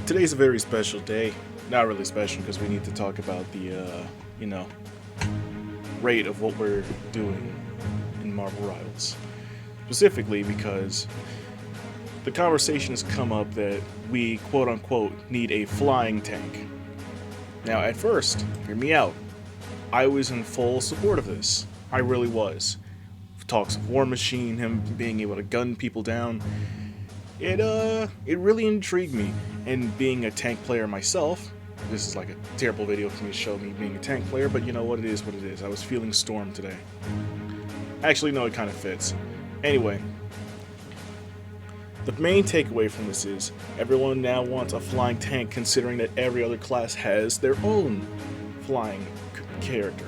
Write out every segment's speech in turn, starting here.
Today's a very special day. Not really special because we need to talk about the, rate of what we're doing in Marvel Rivals. Specifically because the conversation has come up that we, quote unquote, need a flying tank. Now, at first, hear me out, I was in full support of this. I really was. Talks of War Machine, him being able to gun people down. It really intrigued me, and being a tank player myself, this is like a terrible video for me to show me being a tank player, but you know what it is what it is. I was feeling Storm today. Actually, no, it kind of fits. Anyway, the main takeaway from this is everyone now wants a flying tank, considering that every other class has their own flying character.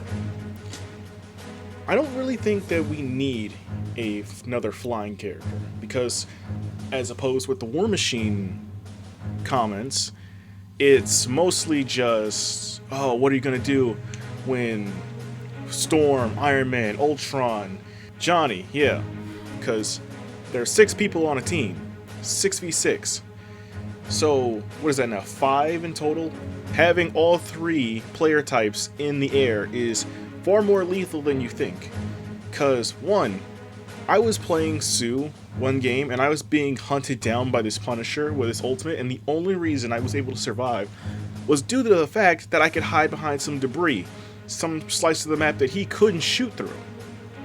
I don't really think that we need another flying character, because as opposed with the War Machine comments, it's mostly just, oh, what are you gonna do when Storm, Iron Man, Ultron, Johnny, yeah, because there are 6 people on a team, 6v6. So what is that now, 5 in total? Having all 3 player types in the air is far more lethal than you think. Because, one, I was playing Sue one game and I was being hunted down by this Punisher with his ultimate, and the only reason I was able to survive was due to the fact that I could hide behind some debris, some slice of the map that he couldn't shoot through.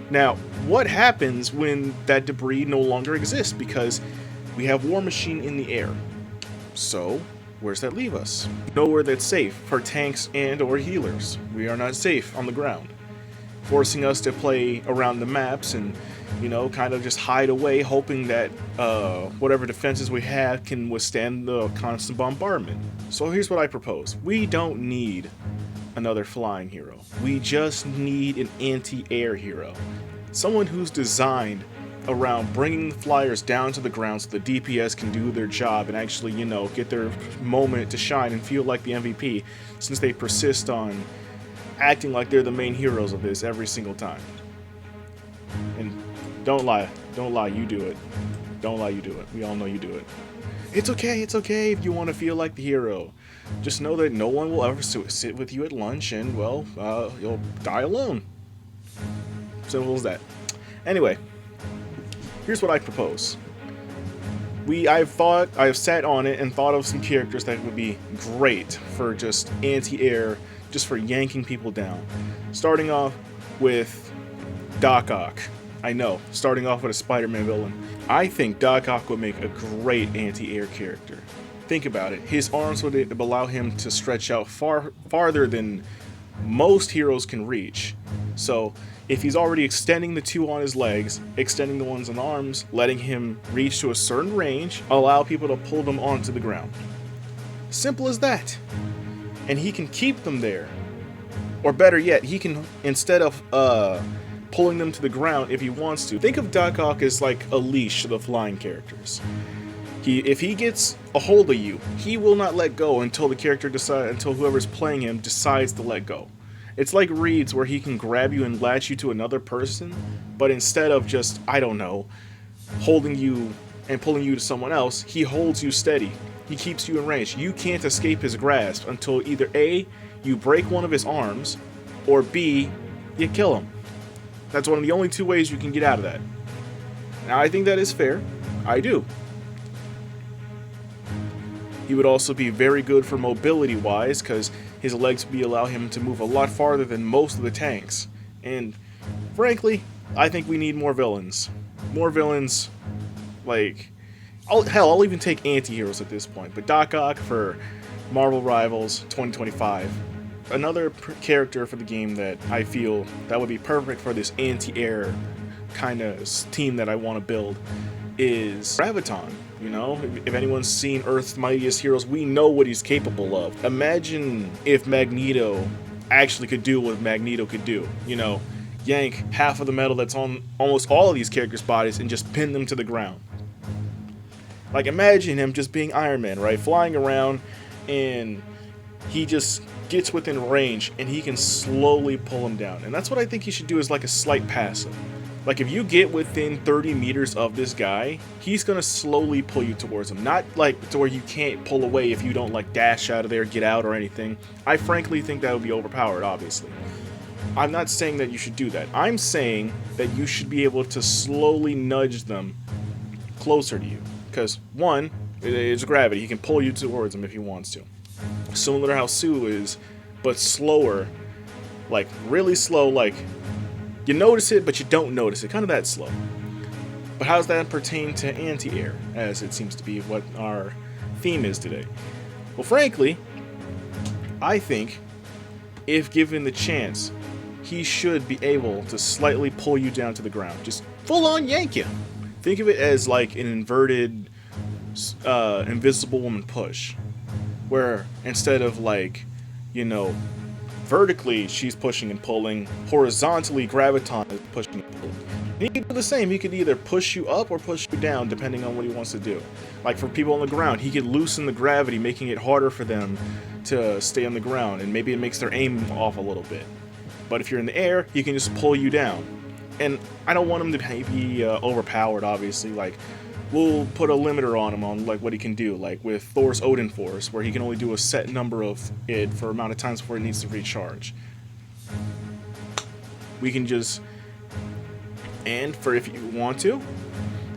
Now, what happens when that debris no longer exists? Because we have War Machine in the air. So, where's that leave us? Nowhere that's safe for tanks and or healers. We are not safe on the ground, forcing us to play around the maps and, kind of just hide away, hoping that whatever defenses we have can withstand the constant bombardment. So here's what I propose. We don't need another flying hero. We just need an anti-air hero. Someone who's designed around bringing the flyers down to the ground so the DPS can do their job and actually, get their moment to shine and feel like the MVP, since they persist on acting like they're the main heroes of this every single time. And don't lie, you do it. Don't lie, you do it. We all know you do it. It's okay if you want to feel like the hero. Just know that no one will ever sit with you at lunch and, you'll die alone. Simple as that. Anyway, here's what I propose. I've sat on it and thought of some characters that would be great for just anti-air, just for yanking people down. Starting off with Doc Ock. I know, starting off with a Spider-Man villain. I think Doc Ock would make a great anti-air character. Think about it. His arms would allow him to stretch out farther than most heroes can reach. So, if he's already extending the 2 on his legs, extending the ones on arms, letting him reach to a certain range, allow people to pull them onto the ground. Simple as that. And he can keep them there. Or better yet, he can, instead of pulling them to the ground if he wants to. Think of Doc Ock as like a leash to the flying characters. If he gets a hold of you, he will not let go until until whoever's playing him decides to let go. It's like Reeds, where he can grab you and latch you to another person, but instead of just, holding you and pulling you to someone else, he holds you steady. He keeps you in range. You can't escape his grasp until either A, you break one of his arms, or B, you kill him. That's one of the only 2 ways you can get out of that. Now, I think that is fair. I do. He would also be very good for mobility-wise, because his legs would allow him to move a lot farther than most of the tanks. And, frankly, I think we need more villains. More villains, I'll even take anti-heroes at this point, but Doc Ock for Marvel Rivals 2025. Another character for the game that I feel that would be perfect for this anti-air kind of team that I want to build is Graviton. If anyone's seen Earth's Mightiest Heroes, we know what he's capable of. Imagine if Magneto actually could do what Magneto could do. Yank half of the metal that's on almost all of these characters' bodies and just pin them to the ground. Like, imagine him just being Iron Man, right? Flying around, and he just gets within range, and he can slowly pull him down. And that's what I think he should do, is like a slight passive. Like, if you get within 30 meters of this guy, he's gonna slowly pull you towards him. Not like to where you can't pull away if you don't like dash out of there, get out or anything. I frankly think that would be overpowered, obviously. I'm not saying that you should do that. I'm saying that you should be able to slowly nudge them closer to you. Because, one, it's gravity. He can pull you towards him if he wants to. Similar to how Sue is, but slower. Like, really slow, like, you notice it, but you don't notice it. Kind of that slow. But how does that pertain to anti-air, as it seems to be what our theme is today? Well, frankly, I think if given the chance, he should be able to slightly pull you down to the ground. Just full-on yank you. Think of it as like an inverted Invisible Woman push. Where instead of like, you know, vertically she's pushing and pulling, horizontally Graviton is pushing and pulling. And he can do the same. He could either push you up or push you down depending on what he wants to do. Like for people on the ground, he could loosen the gravity, making it harder for them to stay on the ground, and maybe it makes their aim off a little bit. But if you're in the air, he can just pull you down. And I don't want him to be overpowered, obviously. Like, we'll put a limiter on him on like what he can do, like with Thor's Odin Force, where he can only do a set number of it for amount of times before it needs to recharge. We can just, and for if you want to,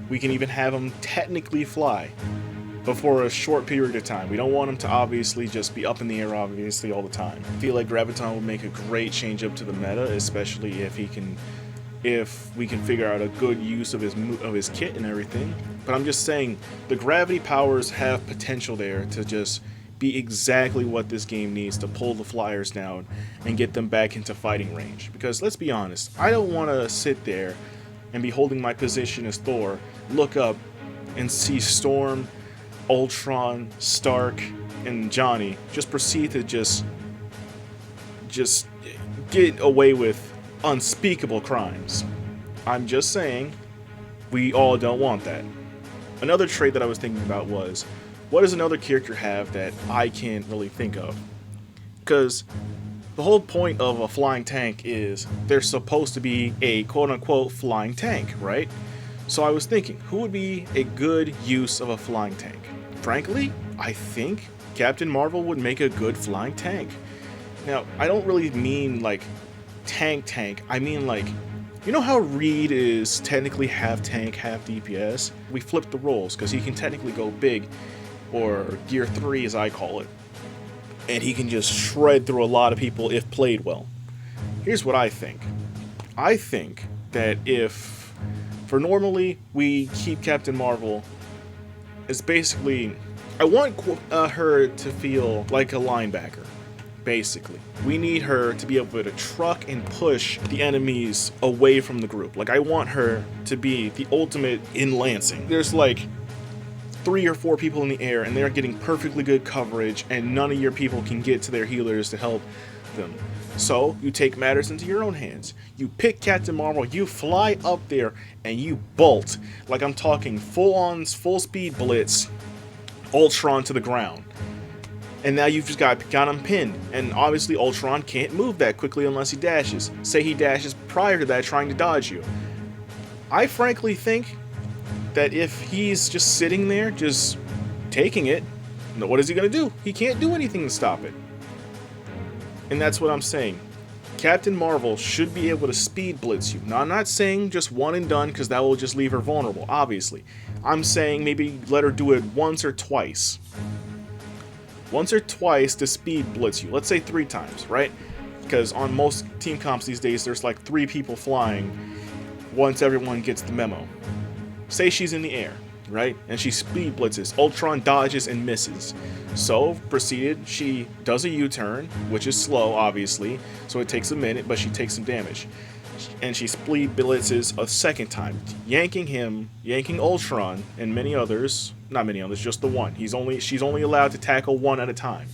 we can even have him technically fly, but for a short period of time. We don't want him to obviously just be up in the air obviously all the time. I feel like Graviton would make a great change up to the meta, especially if we can figure out a good use of his kit and everything. But I'm just saying, the gravity powers have potential there to just be exactly what this game needs to pull the Flyers down and get them back into fighting range. Because let's be honest, I don't want to sit there and be holding my position as Thor, look up and see Storm, Ultron, Stark, and Johnny just proceed to just get away with unspeakable crimes. I'm just saying, we all don't want that. Another trait that I was thinking about was, what does another character have that I can't really think of? Because the whole point of a flying tank is they're supposed to be a quote-unquote flying tank, right? So I was thinking, who would be a good use of a flying tank? Frankly, I think Captain Marvel would make a good flying tank. Now, I don't really mean like tank. I mean like, you know how Reed is technically half tank, half DPS? We flipped the roles because he can technically go big, or Gear 3 as I call it. And he can just shred through a lot of people if played well. Here's what I think. I think that if, for normally, we keep Captain Marvel as basically, I want her to feel like a linebacker. Basically, we need her to be able to truck and push the enemies away from the group. Like, I want her to be the ultimate in lancing. There's like 3 or 4 people in the air and they're getting perfectly good coverage, and none of your people can get to their healers to help them. So you take matters into your own hands. You pick Captain Marvel, you fly up there and you bolt. Like, I'm talking full speed blitz, Ultron to the ground. And now you've just got him pinned. And obviously Ultron can't move that quickly unless he dashes. Say he dashes prior to that trying to dodge you. I frankly think that if he's just sitting there, just taking it, what is he going to do? He can't do anything to stop it. And that's what I'm saying. Captain Marvel should be able to speed blitz you. Now, I'm not saying just one and done, because that will just leave her vulnerable, obviously. I'm saying maybe let her do it once or twice. Once or twice to speed blitz you. Let's say 3 times, right? Because on most team comps these days, there's like 3 people flying once everyone gets the memo. Say she's in the air, right? And she speed blitzes. Ultron dodges and misses. So, proceeded, she does a U-turn, which is slow, obviously, so it takes a minute, but she takes some damage. And she speed blitzes a second time, yanking Ultron, and many others, not many others, just the one. She's only allowed to tackle 1 at a time.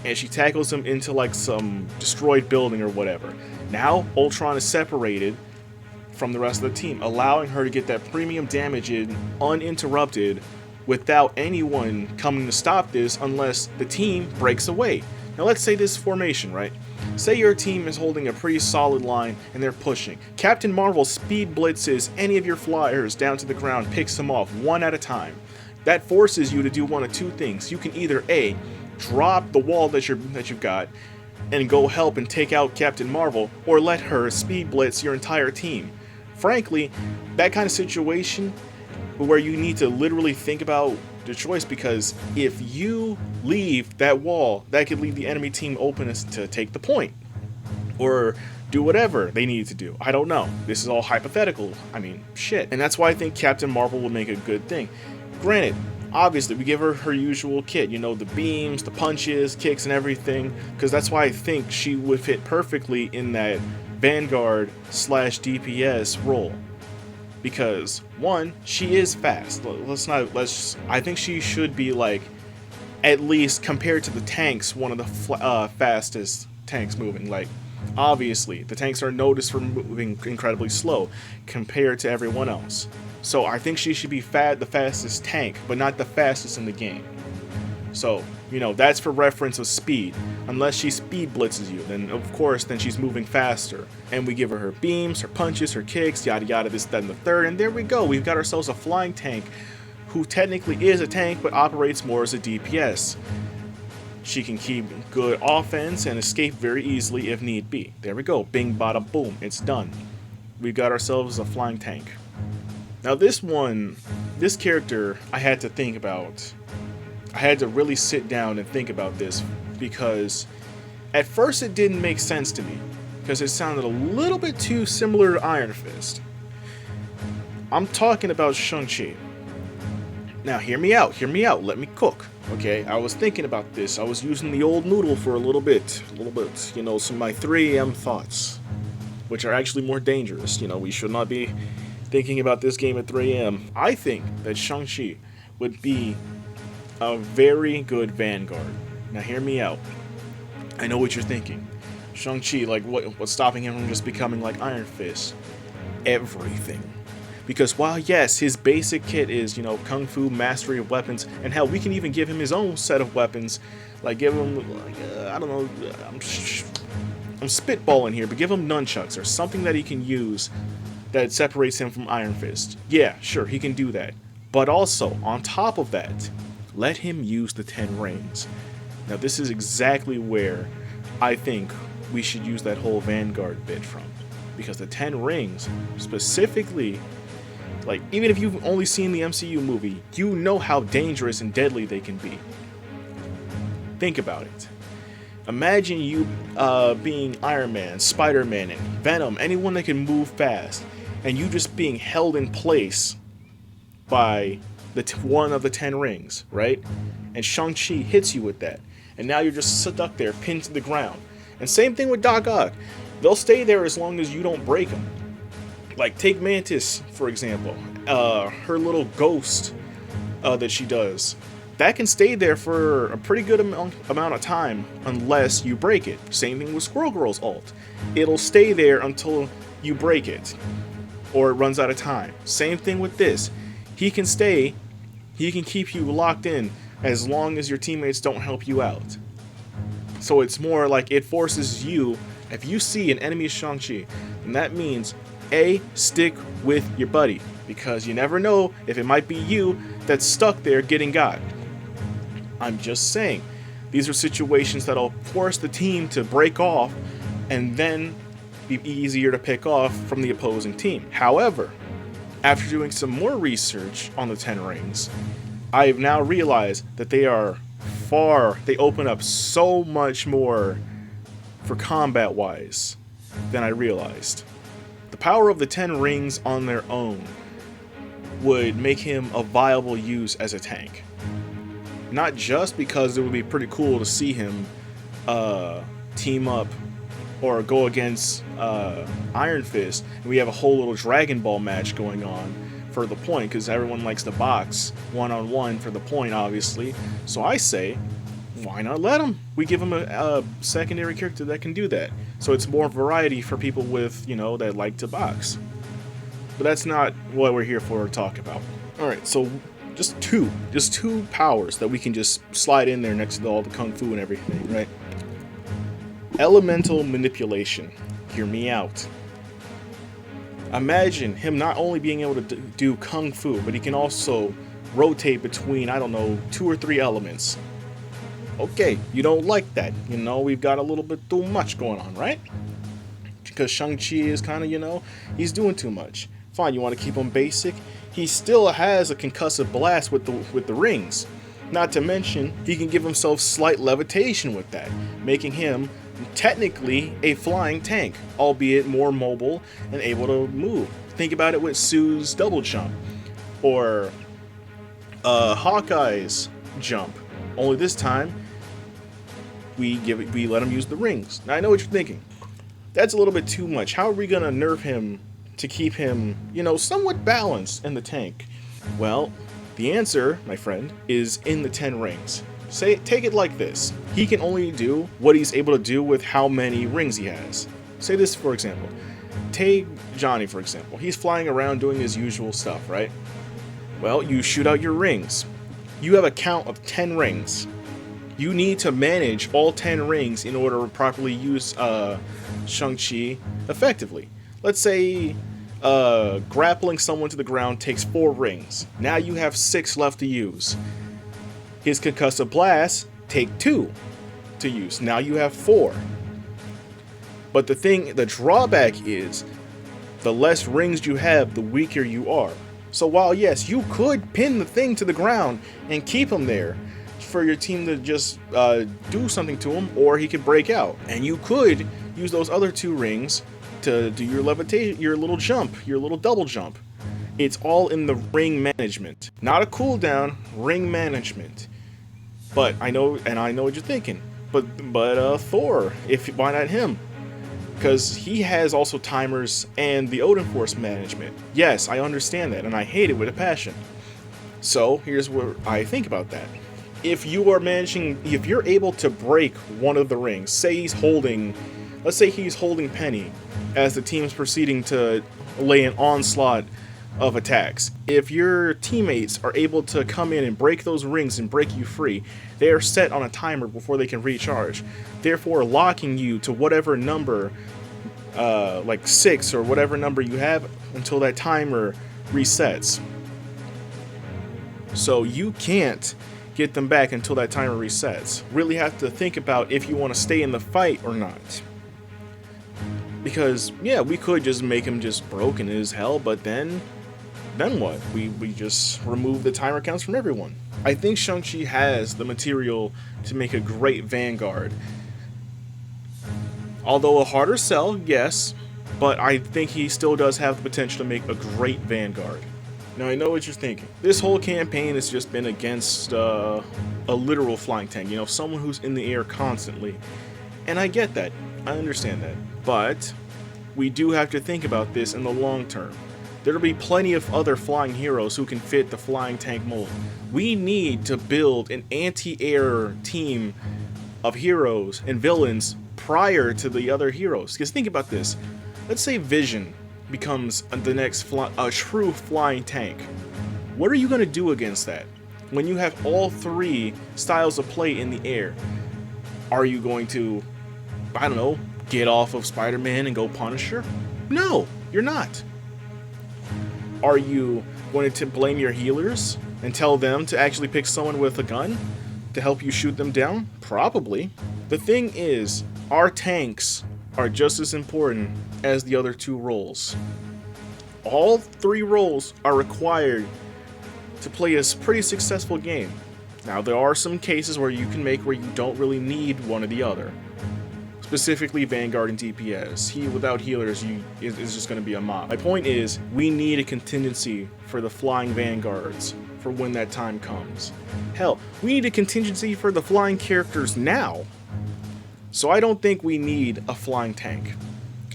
And she tackles him into like some destroyed building or whatever. Now, Ultron is separated from the rest of the team, allowing her to get that premium damage in uninterrupted without anyone coming to stop this unless the team breaks away. Now let's say this formation, right? Say your team is holding a pretty solid line and they're pushing. Captain Marvel speed blitzes any of your flyers down to the ground, picks them off one at a time. That forces you to do one of two things. You can either A, drop the wall that you've got and go help and take out Captain Marvel, or let her speed blitz your entire team. Frankly, that kind of situation where you need to literally think about the choice, because if you leave that wall, that could leave the enemy team open to take the point or do whatever they need to do. I don't know. This is all hypothetical. I mean, shit. And that's why I think Captain Marvel would make a good thing. Granted, obviously, we give her her usual kit, you know, the beams, the punches, kicks, and everything, because that's why I think she would fit perfectly in that Vanguard / DPS role. Because one, she is fast. I think she should be, like, at least compared to the tanks, one of the fastest tanks moving. Like, obviously, the tanks are noticed for moving incredibly slow compared to everyone else. So I think she should be the fastest tank, but not the fastest in the game. So, you know, that's for reference of speed. Unless she speed blitzes you, then of course, then she's moving faster. And we give her her beams, her punches, her kicks, yada yada, this, that, and the third. And there we go. We've got ourselves a flying tank who technically is a tank, but operates more as a DPS. She can keep good offense and escape very easily if need be. There we go. Bing, bada, boom. It's done. We've got ourselves a flying tank. Now this character, I had to think about. I had to really sit down and think about this, because at first it didn't make sense to me, because it sounded a little bit too similar to Iron Fist. I'm talking about Shang-Chi. Now hear me out, let me cook. Okay, I was thinking about this. I was using the old noodle for a little bit, you know, some of my 3 AM thoughts, which are actually more dangerous. You know, we should not be thinking about this game at 3 AM. I think that Shang-Chi would be a very good Vanguard. Now hear me out. I know what you're thinking. Shang-Chi, like what's stopping him from just becoming like Iron Fist? Everything. Because while yes, his basic kit is, you know, Kung Fu, mastery of weapons, and hell, we can even give him his own set of weapons. Like give him, like, I don't know, I'm spitballing here, but give him nunchucks or something that he can use that separates him from Iron Fist. Yeah, sure, he can do that. But also, on top of that, let him use the 10 rings. Now this is exactly where I think we should use that whole Vanguard bit from. Because the 10 rings, specifically, like, even if you've only seen the MCU movie, you know how dangerous and deadly they can be. Think about it. Imagine you being Iron Man, Spider-Man, and Venom, anyone that can move fast, and you just being held in place by one of the 10 rings, right? And Shang-Chi hits you with that. And now you're just stuck there, pinned to the ground. And same thing with Doc Ock. They'll stay there as long as you don't break them. Like, take Mantis, for example. Her little ghost that she does. That can stay there for a pretty good amount of time unless you break it. Same thing with Squirrel Girl's ult. It'll stay there until you break it. Or it runs out of time. Same thing with this. He can keep you locked in as long as your teammates don't help you out. So it's more like it forces you, if you see an enemy Shang-Chi, then that means A, stick with your buddy, because you never know if it might be you that's stuck there getting got. I'm just saying, these are situations that'll force the team to break off and then be easier to pick off from the opposing team. However, after doing some more research on the 10 rings, I have now realized that they open up so much more for combat-wise than I realized. The power of the 10 rings on their own would make him a viable use as a tank. Not just because it would be pretty cool to see him team up or go against Iron Fist, and we have a whole little Dragon Ball match going on for the point, because everyone likes to box one-on-one for the point, obviously. So I say, why not let him? We give him a secondary character that can do that. So it's more variety for people with, you know, that like to box. But that's not what we're here for to talk about. Alright, so just two powers that we can just slide in there next to all the Kung Fu and everything, right? Elemental manipulation. Hear me out. Imagine him not only being able to do kung fu, but he can also rotate between, I don't know, 2 or 3 elements. Okay, you don't like that. You know, we've got a little bit too much going on, right? Because Shang-Chi is kind of, you know, he's doing too much. Fine, you want to keep him basic? He still has a concussive blast with the rings. Not to mention, he can give himself slight levitation with that, making him technically a flying tank, albeit more mobile and able to move. Think about it with Sue's double jump, or Hawkeye's jump. Only this time, we let him use the rings. Now I know what you're thinking. That's a little bit too much. How are we gonna nerf him to keep him, you know, somewhat balanced in the tank? Well, the answer, my friend, is in the 10 rings. Take it like this. He can only do what he's able to do with how many rings he has. Say this, for example. Take Johnny, for example. He's flying around doing his usual stuff, right? Well, you shoot out your rings. You have a count of 10 rings. You need to manage all 10 rings in order to properly use Shang-Chi effectively. Let's say grappling someone to the ground takes 4 rings. Now you have 6 left to use. His concussive blast take 2 to use. Now you have 4. But the drawback is, the less rings you have, the weaker you are. So while yes, you could pin the thing to the ground and keep him there for your team to just do something to him, or he could break out, and you could use those other 2 rings to do your levitation, your little jump, your little double jump. It's all in the ring management, not a cooldown, ring management. But I know what you're thinking. But Thor, why not him? Because he has also timers and the Odin Force management. Yes, I understand that, and I hate it with a passion. So here's what I think about that. If you're able to break one of the rings, let's say he's holding Penny as the team's proceeding to lay an onslaught of attacks. If your teammates are able to come in and break those rings and break you free, they are set on a timer before they can recharge, therefore locking you to whatever number, like 6 or whatever number you have, until that timer resets. So you can't get them back until that timer resets. Really have to think about if you want to stay in the fight or not. Because yeah, we could just make him just broken as hell, but then what? We just remove the timer counts from everyone. I think Shang-Chi has the material to make a great Vanguard. Although a harder sell, yes, but I think he still does have the potential to make a great Vanguard. Now I know what you're thinking. This whole campaign has just been against a literal flying tank, you know, someone who's in the air constantly. And I get that, I understand that. But we do have to think about this in the long term. There'll be plenty of other flying heroes who can fit the flying tank mold. We need to build an anti-air team of heroes and villains prior to the other heroes. Because think about this. Let's say Vision becomes the next true flying tank. What are you going to do against that? When you have all 3 styles of play in the air, are you going to, I don't know, get off of Spider-Man and go Punisher? No, you're not. Are you going to blame your healers and tell them to actually pick someone with a gun to help you shoot them down? Probably. The thing is, our tanks are just as important as the other 2 roles. All 3 roles are required to play a pretty successful game. Now, there are some cases where you don't really need one or the other. Specifically Vanguard and DPS. Without healers, is just going to be a mob. My point is, we need a contingency for the flying Vanguards for when that time comes. Hell, we need a contingency for the flying characters now. So I don't think we need a flying tank.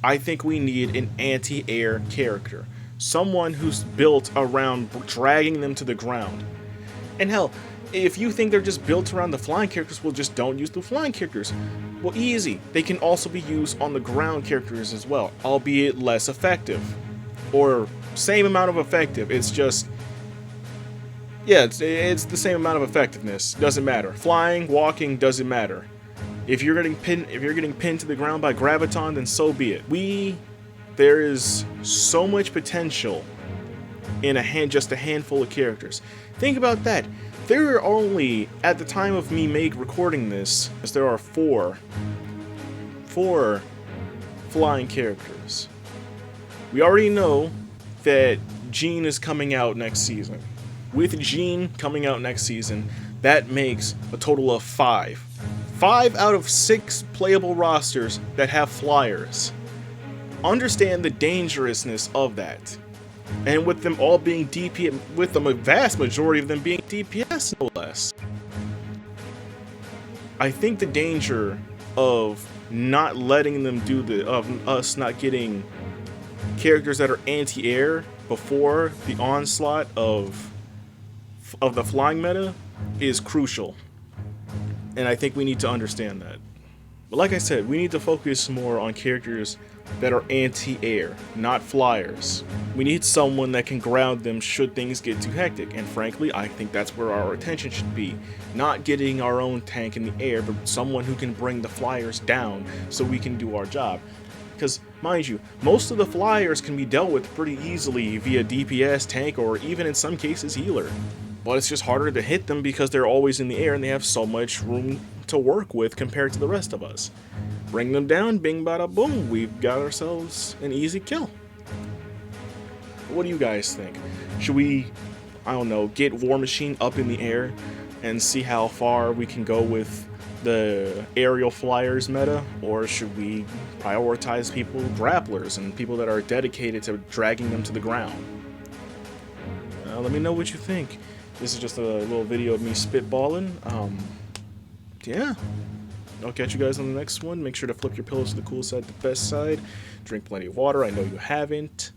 I think we need an anti-air character. Someone who's built around dragging them to the ground. And hell, if you think they're just built around the flying characters, well, just don't use the flying characters. Well, easy. They can also be used on the ground characters as well, albeit less effective. Or same amount of effective. It's just, yeah, it's the same amount of effectiveness. Doesn't matter. Flying, walking, doesn't matter. If you're getting pinned to the ground by Graviton, then so be it. There is so much potential in just a handful of characters. Think about that. There are only, at the time of me recording this, there are four flying characters. We already know that Jean is coming out next season. With Jean coming out next season, that makes a total of 5. 5 out of 6 playable rosters that have flyers. Understand the dangerousness of that. And with them all being DPS, with the vast majority of them being DPS, no less. I think the danger of not letting them of us not getting characters that are anti-air before the onslaught of the flying meta is crucial. And I think we need to understand that. But like I said, we need to focus more on characters that are anti-air, not flyers. We need someone that can ground them should things get too hectic, and frankly, I think that's where our attention should be. Not getting our own tank in the air, but someone who can bring the flyers down so we can do our job. Because, mind you, most of the flyers can be dealt with pretty easily via DPS, tank, or even in some cases healer. But it's just harder to hit them because they're always in the air and they have so much room to work with compared to the rest of us. Bring them down, bing bada boom, we've got ourselves an easy kill. What do you guys think? Should we, I don't know, get War Machine up in the air and see how far we can go with the aerial flyers meta? Or should we prioritize people, grapplers, and people that are dedicated to dragging them to the ground? Let me know what you think. This is just a little video of me spitballing. Yeah. I'll catch you guys on the next one. Make sure to flip your pillows to the cool side, the best side. Drink plenty of water. I know you haven't.